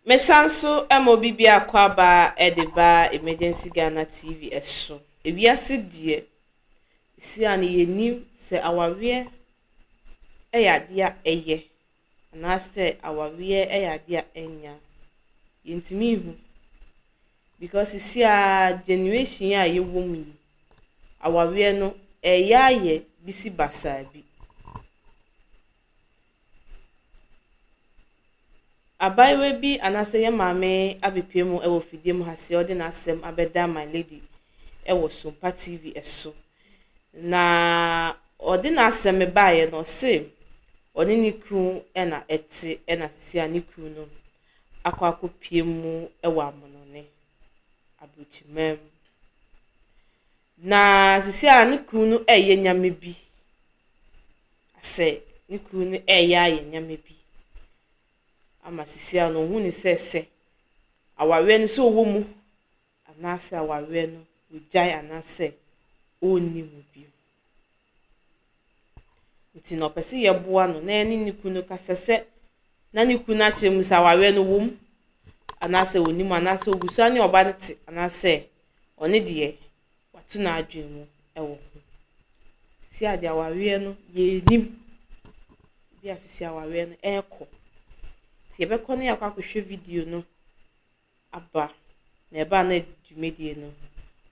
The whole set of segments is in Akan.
Mesanso emobibi akwaba edeba emergency Ghana TV eso. Ewiase die si an yenim se awawe eyadea eye. Anaste awawe eyadea enya. Yentimi hu. Because isi a generation ya yewom yi. Awawe no eyaye bisi basabi. Abaiwe bi anase ye maame abepemu ewo fidiem hase ode na asem abeda my lady ewo Sumpa TV eso na ode na asem baaye no se oni niku ena ete ena sia niku no akwakopiemu ewo amonone abuchimem na sisia niku no eye nyame bi ase niku no eye nyame bi ama sisia no hu ni sese awawe no so wo mu anase awawe no ujai anase oni mu bi nti no pese ye boa no na eni niku no kasese na niku na chemu sa awawe no wo mu anase oni mu anase ogusu ani oba nti anase oni de watu na adwen mu ewo si ade awawe no ye nim bi asisi awawe no eko Tiebe kone ya kwa kuhwe video no aba na eba na dwumedie no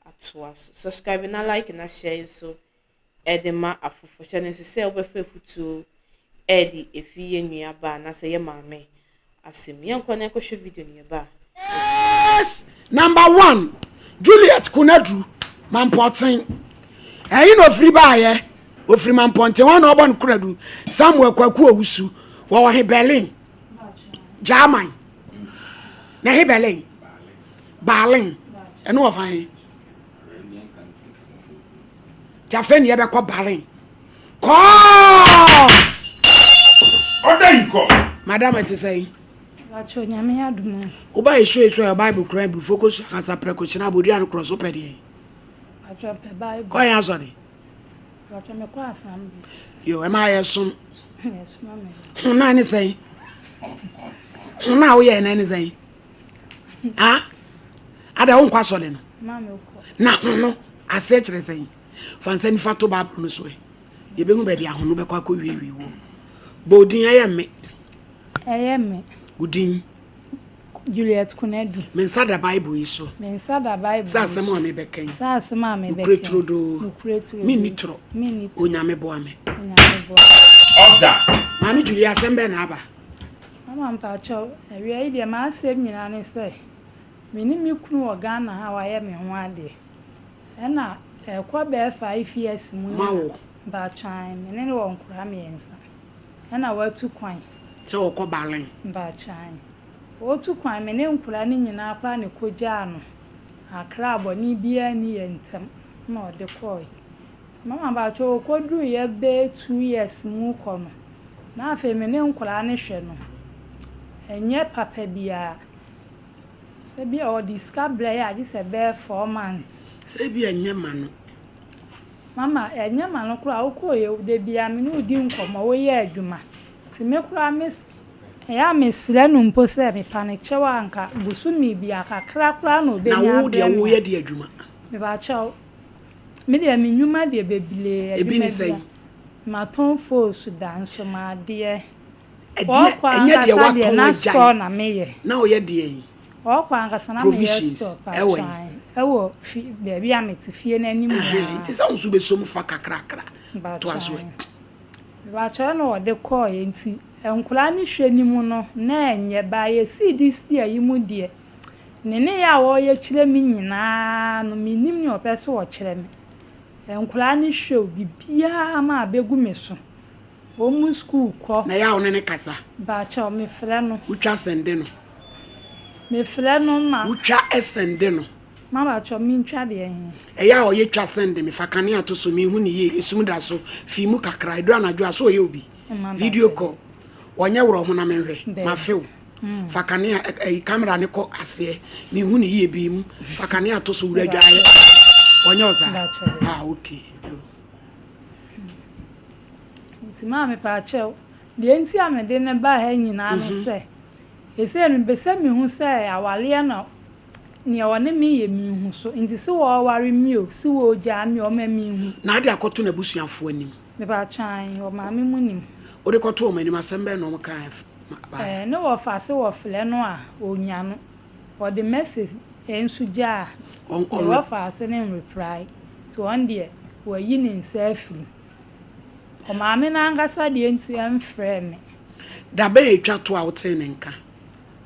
atoa so subscribe na like na share so edema afofo channel se obefa futu edi efiye nua ba na se ye maame asem ye kone kuhwe video ni ba. Yes! Number 1 Juliet Kunadu Mampotin eyi no free ba ye ofri Mampontin one obon Kunadu Samuel Kwaku Owusu wo he Berlin German na he Berlin eno of han Jafen ye be ko Berlin ko Oda ko madam it say Acho nyame adum oba e show your Bible cry be focus asa prekochina bodi an cross open dey acho pe Bible ko yan sorry acho me kwa asam yo am I some yes mama na ni say na wo ye na ni say ah ada won kwa sole no mama uko na no ase kire say fansan fa to Bible no so ye be hu ba dia hono be kwa ko wiwi wo bodin eye me udin Juliet Kunadu mensada Bible iso mensada Bible sa asem me be kan sa asem me be ukretrodo ukretrodo mi nitro onyame bo ame Oda mami Julia sembe na aba mama mpacho ewe ide ma asem nyina ne say meni mi kunu o Ghana ha wa ye me ho ade na ekwa be 5 years mu mawo ba chan meni ne won kura me ensa na watu kwan se okọ Berlin ba chan otu kwan meni nkura ne nyina akwa ne koja no akra aboni bia ni yentem na ode koi mama ba cho kodu ye be 2 years mu kono na afa meni nkura ne hwe no enye papa bia se bia o discover ya ji se be 4 months se bia enye mano mama enye mano kura okoye de bia me no di nkomo wo ye adwuma ti me kura miss ya mesre no mpo se me panic chewa anka busumi bia kakra kura no be nya na wo de wo ye de adwuma me ba chaw me de me nyuma de bebile ebi ni say ma ton fo sudan so ma de enye de wa ton na jai store na me ye na o ye de yi o kwa anka sana me ye store ewo be bia me ti fie na anim ya ti sa unsu be so mu fa kakra to aso ba chaw no de call ye nti enkula ni hwe ni mu no na enye ba ye CDC ayi mu de ne ya wo ye kire mi nyina no mi nim ni opese wo kire mi enkula ni hwe bibia ma abegu me so o mu school ko na ya one ne kasa ba cha me frɛ no utwa sende no me frɛ no ma utwa esende no ma ba cha mi ntwa de hin ya o ye twa sende me fakane ato so mi hu ni ye esum da so fi mu kakra edu anadwo aso ye obi video call onye woro ho na me hwe ma few fakane camera ne ko ase mi hu ni ye bi mu fakane ato so wura dwaye onye oza okay nti ma me pa che de nti amede ne ba ha nyina no se ese no bese mi hu say awale na ne wone mi ye mi hu so nti se wo ware mi o se wo ja mi o ma mi hu na ade akoto na busuafo anim me ba chan o ma mi munim o de koto o manim asembe no ka no wo fa se wo fle no a onya no o the message ensu ja on wo fa se ne reply to on there wo yi ne nsafi o ma mi na ngasa de enti am frɛ me da be etwa to a wote ne nka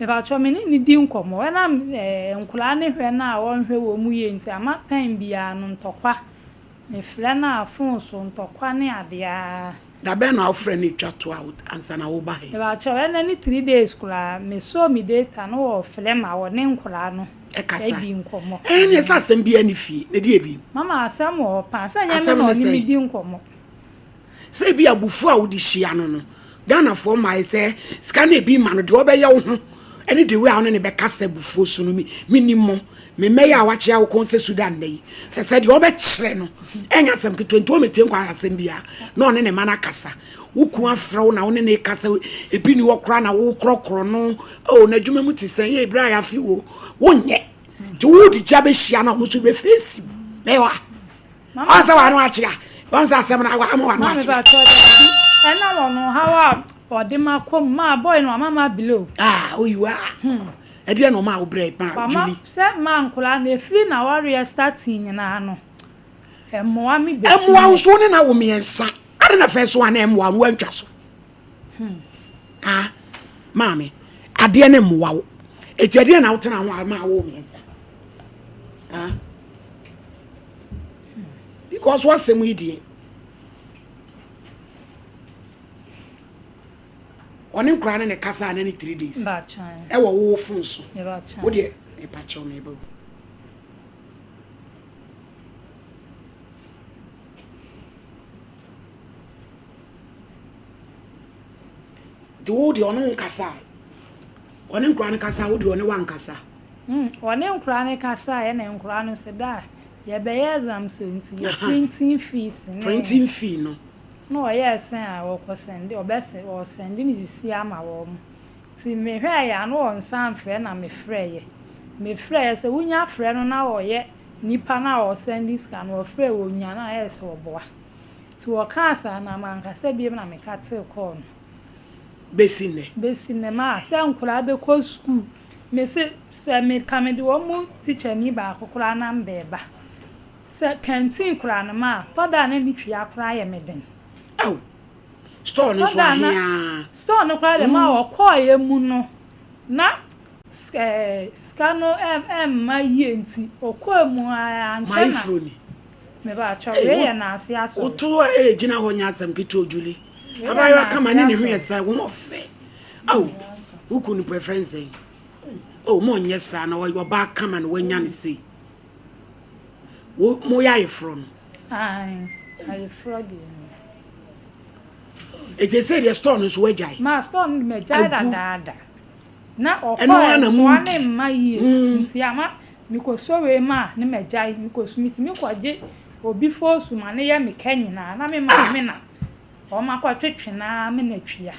me ba cho me ni di nkomo we na nkula ne hwe na won hwe wo mu ye nti ama time bia no ntokwa me frɛ na afon so ntokwa ne adea da be na ofre ne etwa to a ansa na wo ba he me ba cho we na ni 3 days kula me so mi data no wo frɛ ma wo ne nkula no e kasa di nkomo ne sa asem bia ne fie ne de ebi mama asem wo pa sa nya me no ni mi di nkomo se bi abufu a wo di hia no Ghana for my say scan e bi ma no de obeye wo ho ene de we a no ne be kasa bufu so no minimum me meya wa chia wo konse Sudan nei se de obe kire no enya asem ke 20 metem kwa asem bia na one ne mana kasa wo ku afra wo na one ne kasa e bi ni wo kra na wo krokro no o na dwuma mu ti sen ye bra ya fi wo nye ti wo di cha be hia na no so be face mewa asa wa no achia onsa asem na wa ama wa no achia ena wono hawa odima kom ma boy no mama below oyiwa e de no ma wo bre pa Julie se ma nkula na efiri na warrior starting na no emoa mi be emoa wo so ne na wo miensa ade na fe so ana emoa wo antwa so mami ade na emoa wo eti ade na wo tena ho ma wo miensa because what sem idie oni nkra ne kasa na ni 3 days ba chan e wo fun so ba chan wo de e pa cho me bo do de ono kasa oni nkra ne kasa wo de oni wan kasa oni nkra ne kasa e na nkra no se da ye be exam so nti ye printing fees printing fee no no yes a wo ko send o be se o send ni sisi ama wo ti me hwe ya no on san frɛ na me frɛ ye se wunya frɛ no na wo ye nipa na o send this kan wo frɛ wo nya na yes wo boa ti wo ka asa na manka se bi na me ka te ko no besine ma se nkura be ko school me se me kamedi wo mu teacher ni ba kokura na mbeba se canteen kura na ma toda na ni twia kura ye meden store no so ahia store no kwa de ma okoye mu no na scano ma yenti okomu anche na my froni me ba cho we ya na ase aso oto gina ho nya asem kito Julie abayo kama ni hwe sa wo mo fe uku ni preference mo nye sa na wo ba kama na wanya ne sei wo mo ya e from ai froggy eje say the store no so wajai ma store no me jai da na okoye na mu wane ma yi nti ama mi ko sowe ma ne me jai mi ko sumiti mi ko je obi fo su ma ne ye me kanyina na me ma me na o ma ko twetwe na me na twia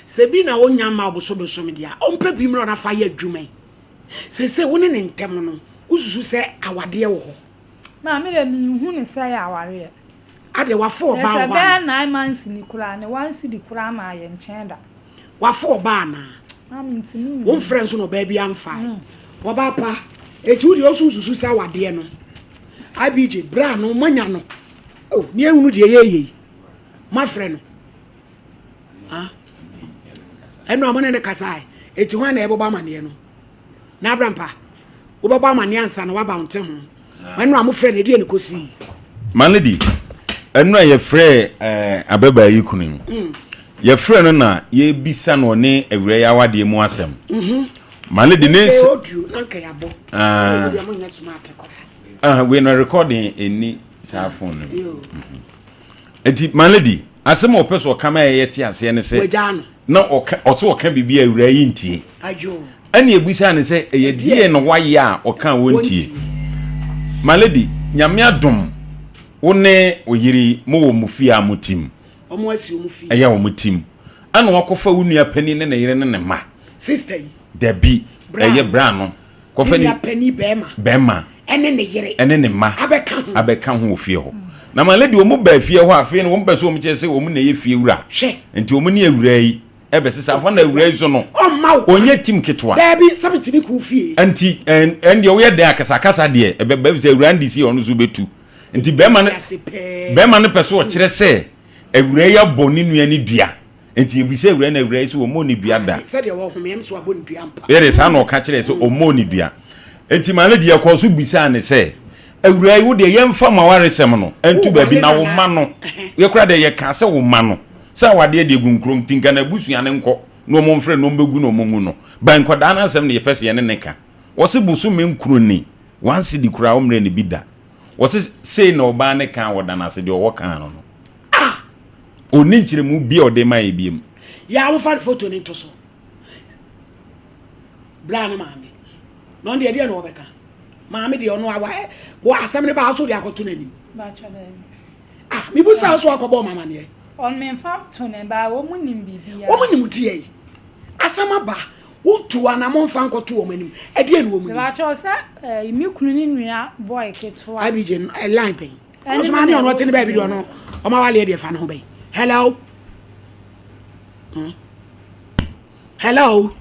sebi na wonya ma oboso beso me dia ompa bi mro na fa ya adwuman se woni ne ntem no ususu se awade wo ho na me le mi hu ne se ya aware ade wa fo ba wa na 9 months ni kura ne 1 cedi kura ma ye nchenda wa fo ba na ntimi won friends no ba bi amfa wo ba pa etu di osusu se awade no abije bra no manya no ni ehunu de yeye ma friend no eno amane ne kasai eti ho na eboba mane no na abrampa wo baba mane ansa na wa ba nte ho eno am friend e de ne kosi manedi eno ye frɛ ababa yi kunim ye frɛ no na ye bisa no ne awure ya wade mu asem manedi ne audio na nka yabo we mo nya smart ko we no recording any cell phone eti manedi asem o peso kama ye te ase ne se na oso oka bibi awura yi ntie ajo ani ebusa ne se ye die no waye a oka wontie manedi nyame adom wone oyiri mo wo mufia mutim omo asi omufi eya wo mutim ana wakofa wunua pani ne yire ne ma sister yi Debi eye bra no ko fa ni penny bema ene ne yere ene ne ma abeka ho ofie ho na ma lady omu ba fie ho afie no wo mbe so omu che se omu na ye fie wura enti omu ne awura yi ebe sesa afọ na awura yi so no onye tim ketwa Debi sabiti bi ku fie enti en wo ye de akasa de ebe ba se awura ndisi onu so betu enti bema ne pese o kire se awura ya boni nua ni dua enti ebise awura na awura yi so omu ni dua da se de wo homem so aboni dua mpa yere sa na o ka kire se omu ni dua enti ma lady yakọ so bisa ne se awura yi wo de yemfa mawaresem no entu ba bi na wo ma no ye kura de ye ka se wo ma no sa wade de gunkrom tinka na busua ne nko no mo mfre no mbegu no mo ngu no ban koda na asem ne yefese ye ne ka wo se busu me nkuro ni wansi di kura omre ne bida wo se sei na oba ne ka woda na se de wo kan no oni nkyire mu bia ode ma ye biem ya wo fa photo ni to so bla na mami no de na obeka mami de ono awa wo asem ne ba so de akoto nanim ba chale mi bu sa so akobo mama ne on me fa to ne ba wo munim bibia wo munim tie asama ba wo tu ana mo fa nkoto wo manim e de na wo munim ba cho sa mi kunu ni nua boy keto abije line pen Osman ni ono tini ba bi do no o ma wale de fa no be hello hello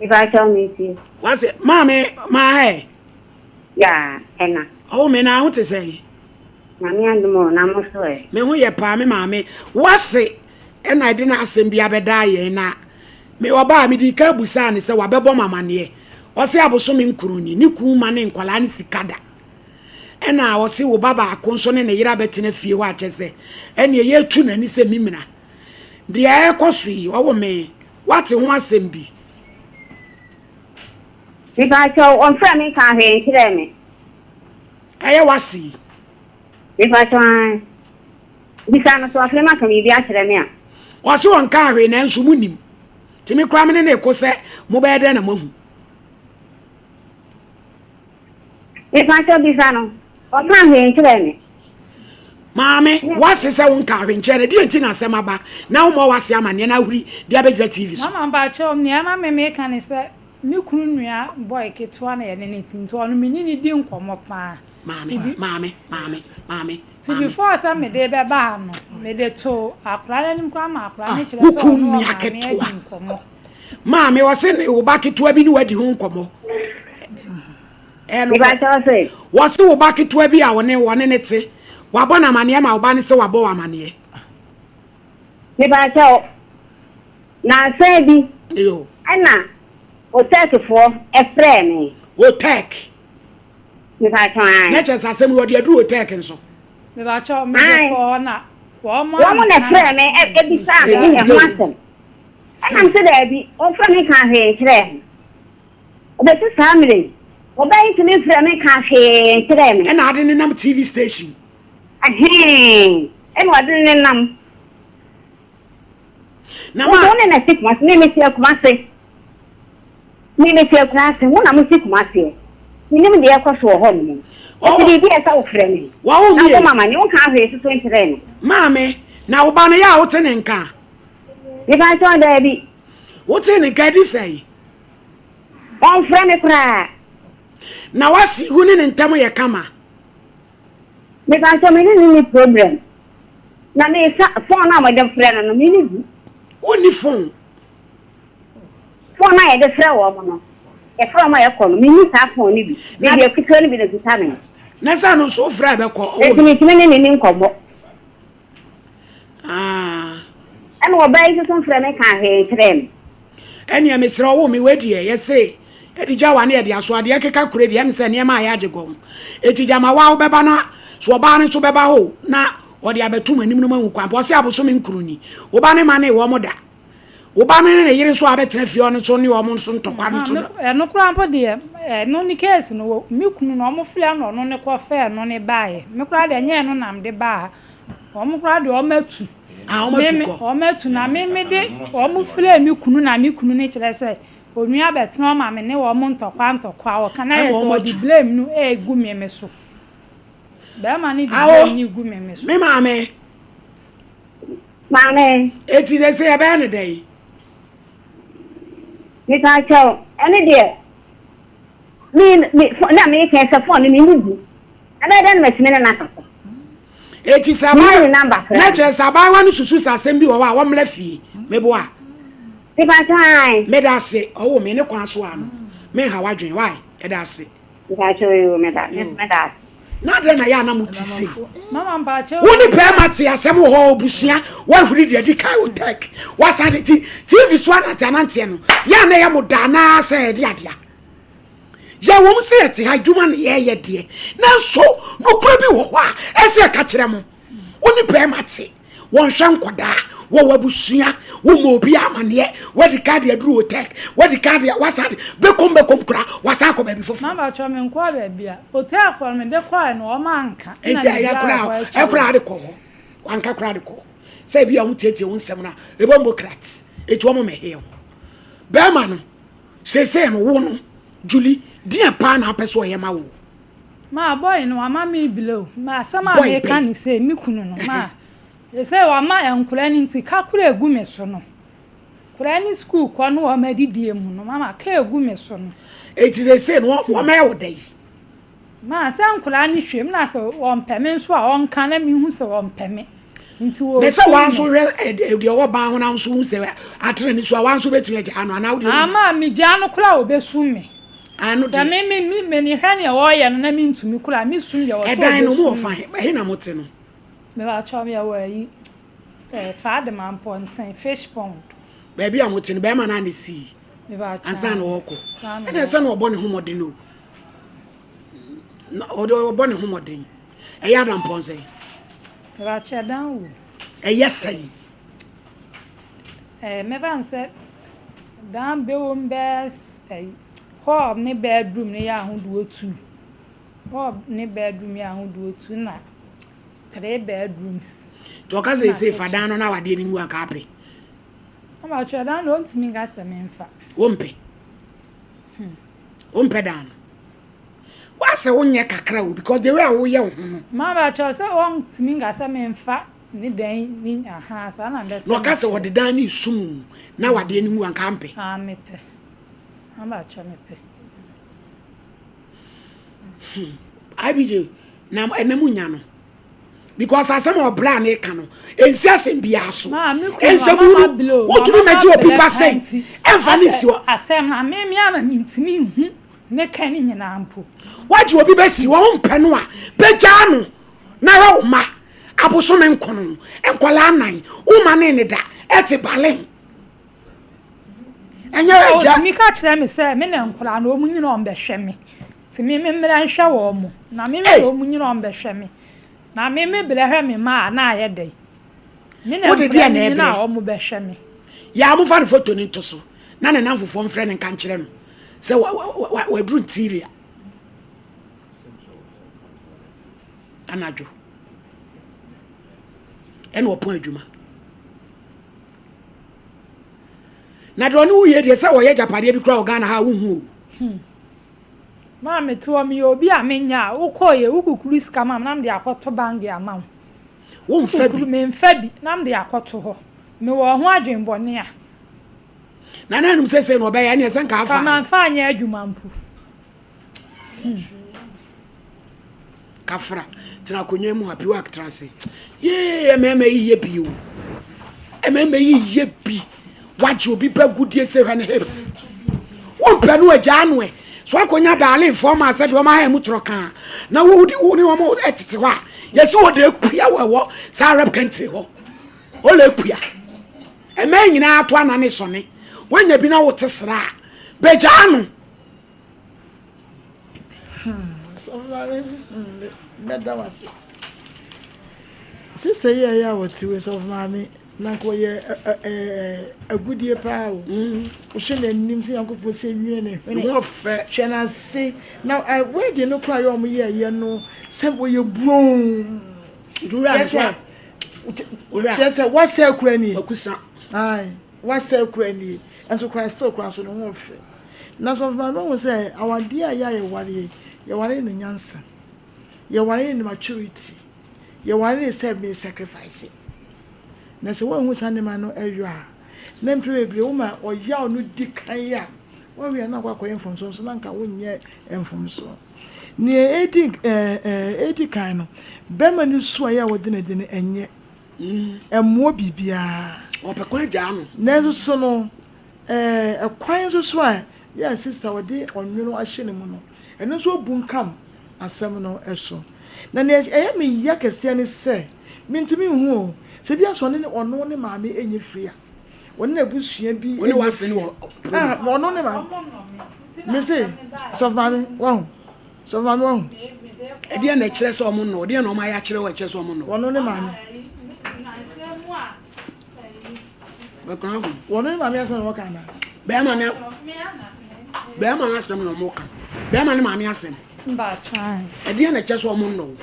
if I tell me see what's it mama ma hey yeah ena oh me na what to say na me andmo na mo so e me hu ye pa me mama what's it and I didn't asem bia beda ye na me oba me di ka busa ne se wabebo mama ne o se aboso me nkuru ni ku ma ne nkwala ne sikada ena o se wo baba akonso ne yira betene fie wa chese ene ye tu na ni se mimina de e kwosui wo me wate ho asem bi if I tell on friend me ka he kire me aye wasi if I tell bisa no so afrema ka mi bi a kire me a o se won ka hwe na nso munim timi kwa me ne ekose mo be de na mahu if I tell bisa no o ka he kire me Mame, what's this? I won't carry in Cherry, dear Tina Samaba. Now more was Yaman, and I will the other TV. Mama ba cho me ama me make an say me kunu nua boy keto na ye ne tin to no me ni di nkomo pa Mame. See before some me de be ba no me de to akra ni kwa ma akra ni kire so no ma keto Mame was in o back to abi ni wadi hu nkomo if I tell say what's the back to abi a wone ne te wabona mane ma oba ne se wabo amane if I tell na say bi yo ana o take for a friend o take if I tell na chance asem wo de adu o take nso me ba cho me de ko na wo mo na friend me e bi sa e ho asem ana se da bi o friend me ka he kire o be to family o be to me friend me ka he kire me and I didn't nam TV station and what didn't nam na ma no na sik mas me me se kumase me me se kumase mo na mo sik kumase ni me de akwaso ho no o ti bi esa o frɛ me wa o na mama ni o ka hwe so ntere no mame na wo ba no ya wo te ne nka ni ba so da bi wo te ne ka di sai on frɛ me kra na wasi hu ne ntam ye kama me ba so me ni problem na me sa phone na mo de frɛ no me ni oni phone na ye de frɛ wo mo no e frɛ mo ye kɔ no me ni sa phone ni bi me de kuto ni bi de kuta me na sa no so frɛ be kɔ e ti me ni nkomo and what by some friend I can't hear them. And ya Mr. Owo mi wedi ye say edi jawa na ye de aso ade akeka kure de em se ne ma ya jegom eti jama wa wo beba na so ba ne so beba ho na wo de abetum anim no mahu kwa bo se aboso me nkuruni wo ba ne ma ne wo moda wo ba ne ne yire so abetena fie ono so ne wo mo so ntokwa no so no kura mpo de no ni case no mi kunu no mo fle no no ne ko fe no ne baaye me kura de nye no nam de baa o mo kura de o matu o matu na me de o mo fle mi kunu na mi kunu ne kire se onua betena o ma me ne wo mo ntokwa o kana ye so di blame no egu me so be ma ni di blame ni gu me so me mame eti ze se ya be ne dai Me ka chow. Any dear. Me na me can say phone me mudu. And I don't me na kasa. Eti saba na che saba wa no susu sasem bi wo wa wo mla fie mebo a Me ka chow. me da se owo me ne kwan so ano me ha wadwen why e da se Me ka chow you me da. na de na ya na mutisi Mama mpache. woni pe mate asem ho obusua wa huri de di kai otek wa sa de TV so na tanante no ya na ya muda na se de adia ya wo mse ete ha dwuma na ye de na so no kura bi wo a ese ka kire mo woni pe mate won hwe nkoda wo wabusua wo mo obi amane wo de ka de aduru otek wo de ka de wa sa de bekom kura wa sa ko ba bi fofu Mama cho me nkwa ba bia. Hotel kwa me de kwa no o manka. enti ya kura de ko wanka kura de ko say bia mu tete won sem na e bomocrat eti wo mo me he be ma no say no wo no Julie dia pa na peso ye ma wo Ma boy no ama me below. Ma sama me kan say mi kunu no ma. E say wa ma enkura ni nti ka kura egu me so no. Kura ni school kwa no o ma didie mu no mama ka egu me so no. eti say no wo ma wo dai Ma se nkura ni hwem na se wo mpeme nso a on kan na mi hu se wo mpeme. Nti wo ne say wan so de wo ba ho na so hu se atere ni so wan so betumi agya ano na wo de ama mi gya no kura wo besu me. ano Sa me ni hwane wo ye no na mi ntumi kura mi sum ye wo. edan no mo fan e na mote no Me ba cho me wa yi faade man ponten fish pond. ba bia mote no be ma na ne si Me ba cho. ansa na wo ko e na say no obo ne homode no na obo ne homode e ya dan ponse Me ba cho dan wo. e yesai Me ba nse dan be wo mbes hall ne bedroom ne ya ahodo 2. Hall ne bedroom ya ahodo 2 na 3 bedrooms. to ka say fadan no na wade ni mu aka ape Ama cho dan no ntimi ga se me mfa. wompe dan wa se wonye kakra wo because the way wo ye wo Ma ba cho se on ntimi ga se me mfa ni dan ni aha sa na ndese. no ka se wode dan ni sum na wade ni mu aka ampe Ah me pe. Ama cho me pe. abije na enamu nya no because asem obla na eka no ensi asem bia so ensemu no wotumi meji obi pa say emfa ni si wo asem na me ama mintimi hu ne kan nyina ampo waji obi be si wo mpe no a beja no na ra wo ma aboso me nkono enkola anan wo ma ne ne da eti balen enya eja mi ka kire me say me na nkola na omu nyina on behwe me ti me mmra nhwa wo mu na me omu nyina on behwe me na me bele hwe me ma na aye dai me na nyina omu behwe me ya mu fa the photo ni to so na ne nan fofo mfre ne kan kire no se wa dru interior anajo en wo pon adwuma na do ni wo ye de se wo ye japade bi kura ogana ha wo hu ma me to me obi a menya wo koye wo kukuru ska mam nam de akoto bangi amam wo mfa bi me mfa bi nam de akoto ho me wo ho adwenbone a na nanum sese no be ya ne se nka afa ka man fa anya adwuma mpu kafra tena konye mu happy work trance ye ememe yiye bi o ememe yiye bi waje obi pa gudie se hwane hips wo panu agya no e so akonya dale informa se de o ma ha mu troka na wo ni wo mo etete ho a yesi wo de akua wo sa arab country ho o le akua eme nyina ato anane sone wanya bi na wo tesra begya no so beda wase sister ya wati we so mama na ko ye agudie pa o o hwe nim se yankopɔ se nwie ne wo fe hwe na se na we de no kra yo mo ye no se wo ye bron du ya so se wase akura ni akusa ai wase akura ni enso Christ kra so no wo fe na so mama wo se awade a ya ye ware no nyansa ye ware no maturity ye ware no say me sacrifice na se won hu sanema no eyo a na mpre bebre wo ma oya onu di kan ya wo wi na kwa koyem so na nka wo nye enfom so ni edi kan no be ma ni so ya wo de na de enye emmo bibia opekwa ja no na so no kwan so a ya sister wo de onweno ahye ne mu no eno so bunkam asem no eso na ne me ya kese ne se mintimi hu o se bia so ne ono ne maame enye fria woni na busua bi woni wase ne wo ono ne maame me say so maame won so maame won e dia na kire so omo no dia na o ma ya kire wa kire so omo no ono ne maame bakran ono ne maame aso no kana be ma na asem no mo kan be ma ne maame asem Mba try. e dia na kire so omo no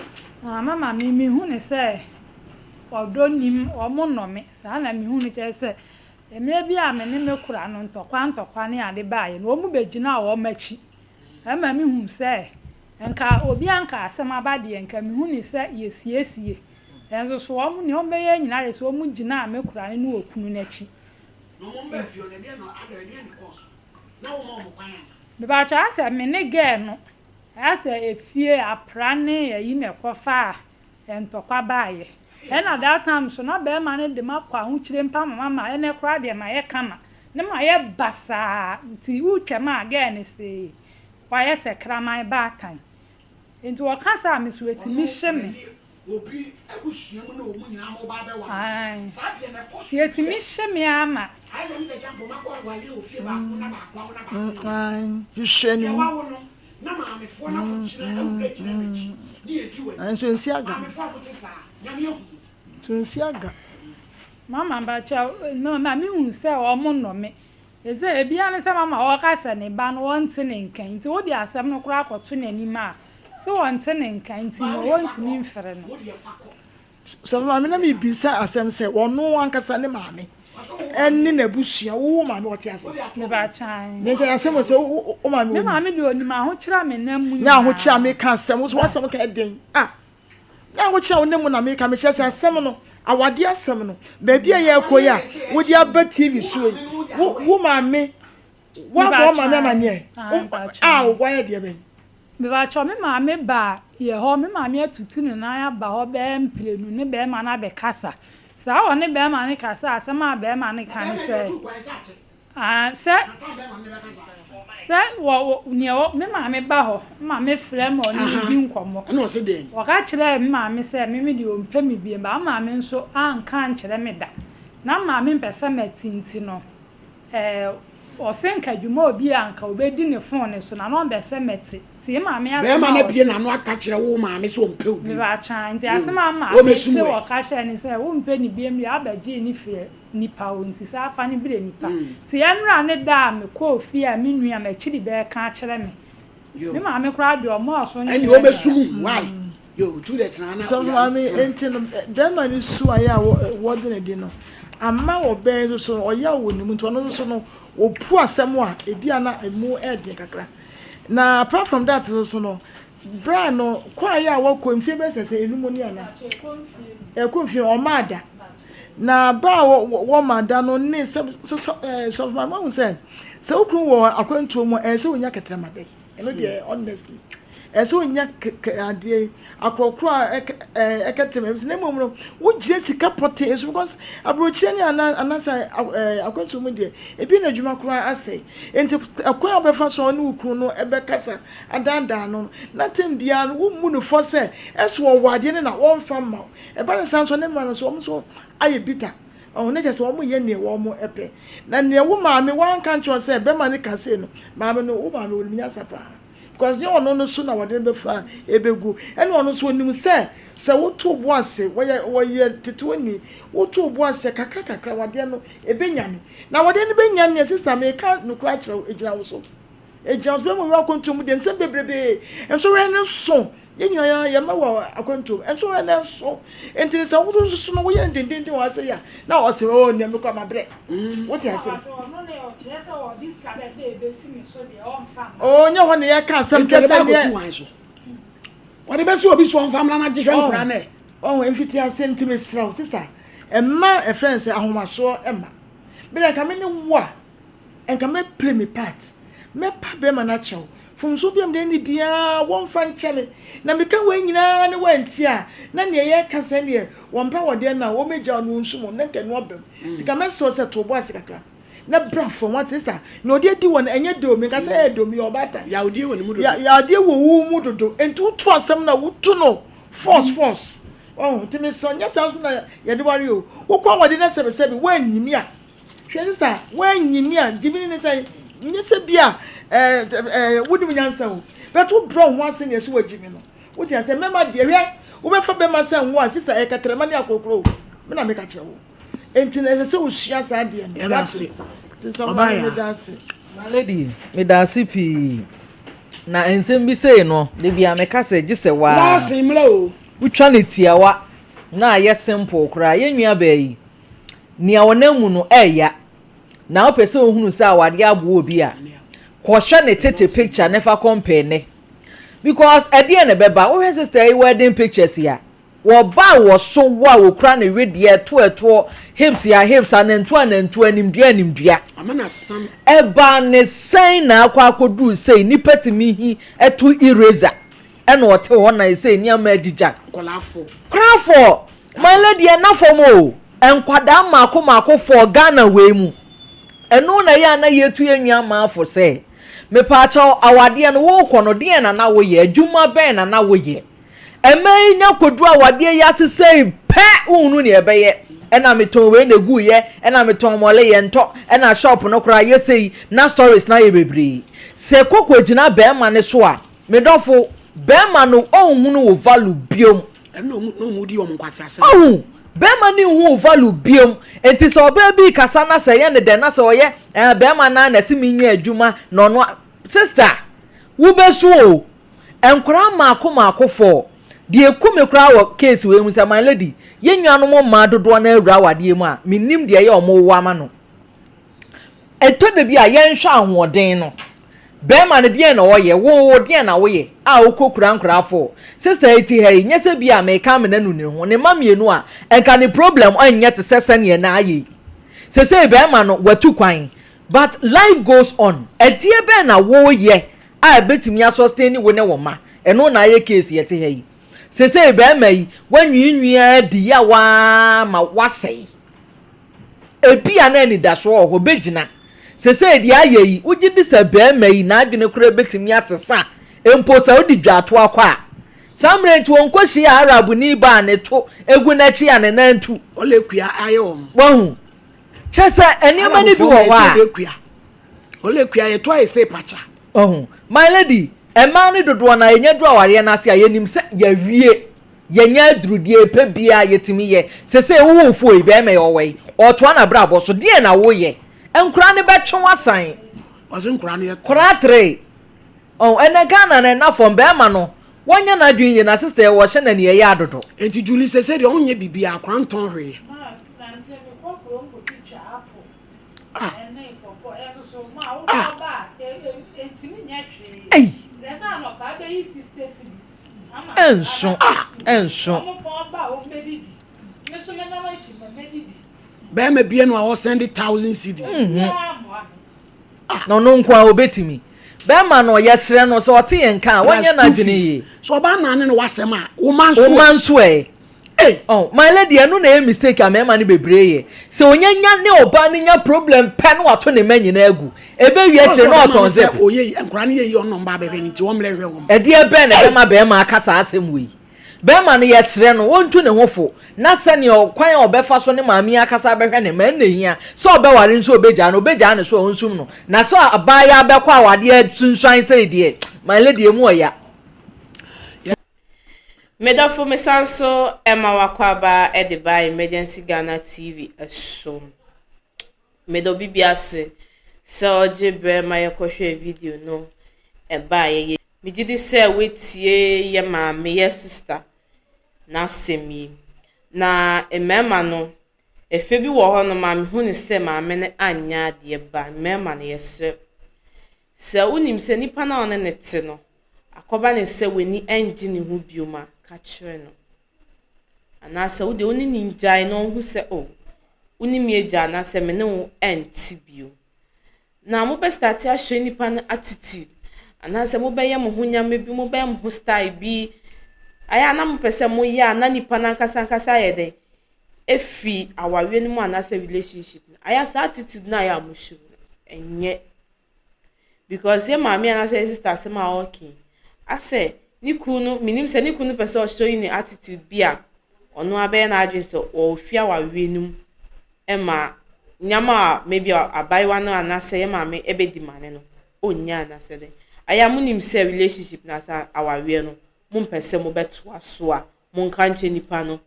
Mama mi hu ne say odo nim omo no me sa na mi hu ne che say eme bia me ne me kura no ntokwa ne ade baaye no omu begina wo machi ama mi hu say enka obi anka asem abade enka mi hu ne say yesiesie enso so omu ne omeye nyina re so omu gina me kura ne no okunu n'achi no mo mba fio ne dia no ada dia ne course na wo mo kwan me ba cha ase me ne ge no ase efie aprane yi ne kofa entokwa baaye ena that time so na be ma ne de makwa hu kire mpa mama ene kra de ma ye kama ne ma ye basa ti utwa ma ge ne se wa ye se kraman ba tan enti wo kasa me so etimi hye me obi abusua mu na o mu nyina mo ba be wa ai sa de na course ti etimi hye me ama ai se mi se jambo makwa wale o fie ba na ba kwa na ba ai you sheni ya wa wo no na maame fo na ko kire na o kire na chi ni edi we anso nsi aga maame fo ko te sa nyame ehu so nsi aga mama ba cha no ma mi hu se o mo no me eze ebia ne se mama o kasa ne ba no wonte ne nkan nti wo di asem no kura akoto n'ani ma se wonte ne nkan nti no wonte ni mfere no wo de fa ko so maame na mi bisa asem se wono ankasa ne maame enni na busua wo maame wote ase me ba chan ne ka asem se o maame me wo mama de oni ma ho kira me na mu nya ho chia me ka asem so wasem ka den nya ho chia wo ne mu na me ka me chia se asem no awade asem no ba bia ye koyi a wo di aba TV so wo maame wa bo maame amanye wo ya de be me ba cha me mama ba ye ho me mama atutu ne na ya ba ho be mprenu ne be ma na be kasa sa wo ne be ma ne kasa asema be ma ne kan se se wo ne wo me mama ba ho mama frɛ mo ne bi nkomo na o se de wo ka kire me mama se me de o mpa me bi ba mama nso anka nkire me da na mama mpese matinti no o senka dwuma obi anka obedi ne phone ne so na no mbese meti ti mama ya be ma na bie na no aka kire wo maame so mpe obi me ba chan ti asema mama se wo ka kire ni se wo mpe ni biem ya abaji ni fie nipa o nti sa afa ni bire nipa ti enra ne da me ko ofi a me nua ma chiri be ka kire me me mama kra de o mo so and you obesum why yo to the trana so maame enti no dem ani su aya wo de ne di no amma wo be so oya wo ni mu to no so no opu asem a ebia na emu ede kakra na apart from that so no bra no kwa ya wo konfie be sese enumu ni ana konfie o mada na ba wo mada no ne so my mom said so okun wo akwantuo mu se onya ketra made eno de honestly so onya ade akrokro eketem na mom no wo gire sika pote so because abrochie ni ana say akwantuo mu de ebi na dwuma kro ase enti akwan obefa so ne ukru no ebekasa adanda no na tembia no wo mu no fo se eso wo wade ne na won fa ma e ba san so ne ma no so so aye bita o ne jese wo mu ye ne wo mu epe na ne wo maame wan kan cho se be ma ne kase no maame no wo maame wo nya sapa because you no so na wade be fa ebegu ene ono so onim se wo to bo ase wo ye tetoni wo to bo ase kakra wade no ebenyane na wade no benyane sister me ka no kra kire ejira wo so ejira wo be mo wa kontum de nsem bebrebe enso we ne so yenyina ya ma wa akwantum enso we ne so entire se wo so no wo ye ndendende wa ase ya na o se o ne me kwa mabre what you say oh nya wona ye ka sam kese ne what be so obi so famla na jehwe nkura na oh emfiti ase ntime sraw sister emma e friends ahomaso emma me na kame ne wo a enka me play me part me pa be ma na chew from so biam de ni bia won fa nche me na me ka we nyina ne wanti a na ne ye ka se ne won pa wode na wo meja no nsum na nke no obem tika me so se to bo asikakra na bra from what sister na odi di won enye do me ka se do me obata ya odi wo ne mu do ya odi wo wu mu dodo enti to asem na wo to no force oh timi so nya sounds na ya de wari o wo kwa wode na sebe wo anyimi a hwe sister wo anyimi a jibini ne say nye se bia wodi mu nyansa o but wo bro ho ase ne so wajimi no wo ti ase mema de hwe wo be fa be ma say wo sister e katrema ne akokoro me na me ka kire wo enti na se wo sua sa de no that's it obaya that's it my lady me da sipi na ensem bi sei no de bia me ka se gise wa last imla o wutwa ne tiawa na ye simple kra ye nwia ba yi nia wonamu no eya na opese ohunu se awade abo obi a ko hwe ne tete picture never compare ne because ade ne beba wo hwe sister wedding pictures ya wo ba wo so wa wo kra ne wedie to hips ya hips anentu animdua amana sam eba ne sen na akwakodu sei nipetimi hi etu eraser ena wote ho na sei ni ama agija krafo my lady na fomo enkwada mako for Ghana we mu eno na ya na yetu enwa ma afo sei me pa cha awade no wo kono de na wo ye adwuma ben na wo ye emai nya kodu awade ya te sei pe unu ne ebeye ena meton we na gu ye ena meton mole ye nto ena shop no kra ye sei na stories na ye bebre se kokko gina be ma ne so a me dofo be ma no ohunu wo value biom no mu di o mkwase ase oh be ma ni hu value biom enti se oba bi kasa na se ye ne de na se oye be ma na se minya adwuma no no sister wo be so o enkura mako for die kume kura wo case we mu say my lady ye nnuano ma dodo na awura wade mu a minnim de ye omo wo ama no eto de bi a ye nhwa ahoden no be ma ne de na wo ye wo de na wo ye a okokura nkura afọ sister eti hey nyese bi a me ka me nanu ne ho ne mamienu a enka ne problem anye te sese ne na aye sese be ma no watu kwan but life goes on edie be na wo ye a betimi asustain wo ne wo ma eno na aye case ye te hey sese be mai wanwinwia di ya wa ma wasei ebia na ni daso ho begina sese di ayeyi uji di se be mai na adwene kura betimi asesa empo sa odi dwato akwa samre nti won koshi arabu ni ba ne to egu na chi ane na ntu ole kua aye o wahu chesa eniama ni bi wo wa ole kua ye to aye se pacha my lady ema ni dodo na enya dru aware na ase ayenim se ya wie yenya drudie pe bia yetimi ye sese wo fu e be me owei oto na bra bo so die na wo ye enkura ne be twen wasan wazo nkura ne kura 3 ene Ghana na fom be ma no wonya na dwen ye na sister wo hye na ne ye adodo enti Julie sese de onye bibia akwa nton hwe Ei enso be me bie no a wo send 1000 cedis no nkwa obetimi be ma no yesre no so ote ye nka wonya na dwene ye so ba na ne no wasem a wo manso my lady anu na mistake am ma ne bebreye se onyanya ne oba ne nya problem pe no wato ne manyi na agu ebe wi akire no oton ze oye enkura ne ye ono mba be ni ti wo mle hwe wo e de be na be ma akasa asem wi be ma no yesre no wontu ne hofo na se ne okwan obefa so ne maami akasa be hwe ne man na hia so obeware nso obeja ne so onsum no na so abaya abekwa awade atunsuan se de my lady emu oya Medafo mesanso Emma Wakwaba Ediba Emergency Ghana TV asom. Medo bibiase se oje bre ma yekohwe video no eba ye. Migidi se wetie ye maame ye sister na semi. Na emema no efe bi wo ho no maame hu ne se maame ne anya de ba emema ne yesre. Se unim se nipa na one ne te no akoba ne se weni engine hu bioma kachre no anasa wo de oni ninjai no hu se o uni mi eja na se me ne wo enti bio na mo be start a show nipa na attitude ana se mo be ye mo hunya me bi mo be mo style bi aya na mo pese mo ya na nipa na nkasa ye den efi awawe ni mo ana se relationship aya sa attitude na ya mo show enye because ye mama ana se sister se ma okay ase ni kunu minim se ni kunu pese o show ni attitude bia ono abe na adwe so o fi awawe num ema nyama maybe abaiwa no anase ye mama ebe di mane no onya anase den aya munim se relationship na sa awawe no mo pese mo beto aso a mo nka nche nipa no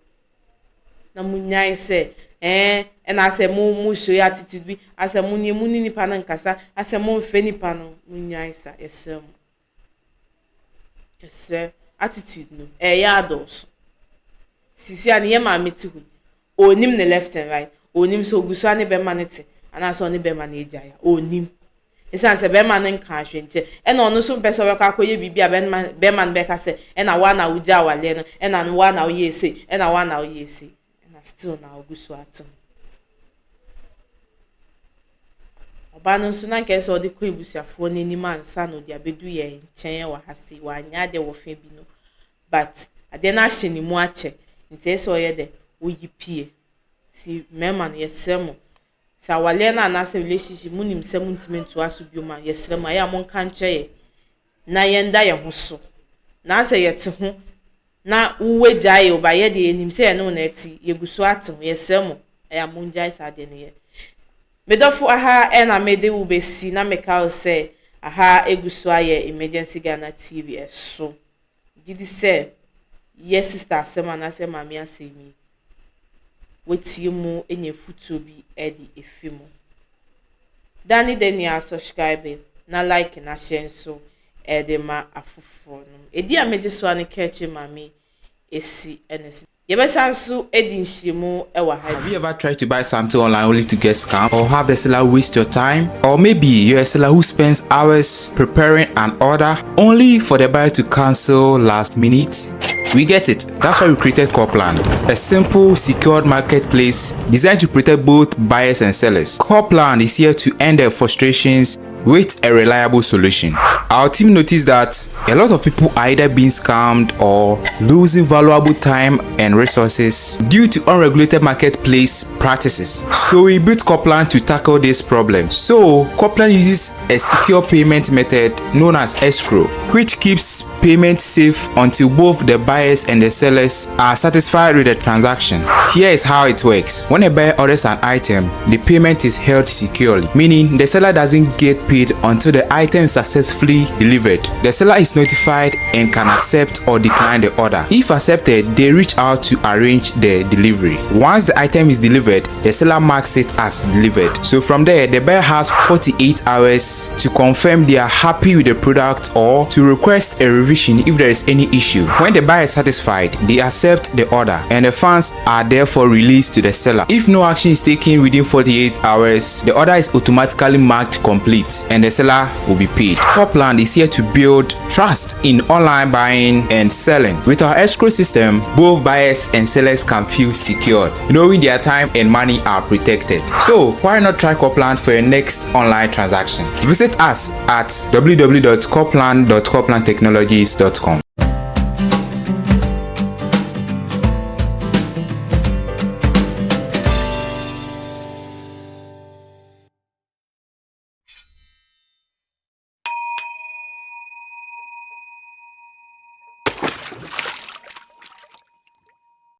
na munyai se na se mo show your attitude bi ase mo ni nipa na nkasa ase mo mfe nipa no munyai sa yesem attitude no ya ados sisi ani ye ma meti hu onim ne left and right onim so gusu ani be manete ana so oni be manage ya onim isan se be man nka ahwenche na ono so pese we ka koye bibia be man be ka se na wa na uja wale no na wa na oye ese na wa na oye ese na still na ogusu atum oba no so na nke se odi ko ebusuafo n'ani mansa no dia bedu ye nchen wa hase wa anya de wo fe bi no but ade na hye ni mu ache nte se oye de oyipie si mema no yesemo sa wale na na se relationship munim se muntimentu aso bioma yesemo aya mon kan che na yenda ye ho so na se yete ho na uwe jaye obaye de enim se ye no na eti yeguso atem yesemo aya mon jai sa de ne ye medofo aha na mede ubesi na meka o se aha eguso aye emergency Ghana TV eso gidi se yes sister sema na se mama asemi wetie mu enye futo bi edi efimo dani denia subscribe na like na share so edema afufo no edi ameje so an keche mami esi enesi yebesansu edi nhyimu ewa ha. Have you ever tried to buy something online only to get scammed, or have the seller waste your time? Or maybe you're a seller who spends hours preparing an order only for the buyer to cancel last minute? We get it. That's why we created Copland, a simple, secured marketplace designed to protect both buyers and sellers. Copland is here to end their frustrations with a reliable solution. Our team noticed that a lot of people are either being scammed or losing valuable time and resources due to unregulated marketplace practices. So we built Copland to tackle this problem. So Copland uses a secure payment method known as escrow, which keeps payment safe until both the buyers and the sellers are satisfied with the transaction. Here is how it works. When a buyer orders an item, the payment is held securely, meaning the seller doesn't get paid until the item is successfully delivered. The seller is notified and can accept or decline the order. If accepted, they reach out to arrange the delivery. Once the item is delivered, the seller marks it as delivered. So from there, the buyer has 48 hours to confirm they are happy with the product or to request a revision if there is any issue. When the buyer is satisfied, they accept the order and the funds are therefore released to the seller. If no action is taken within 48 hours, the order is automatically marked complete and the seller will be paid. Copland is here to build trust in online buying and selling. With our escrow system, both buyers and sellers can feel secure, knowing their time and money are protected. So why not try Copland for your next online transaction? Visit us at www.copland.coplandtechnologies.com.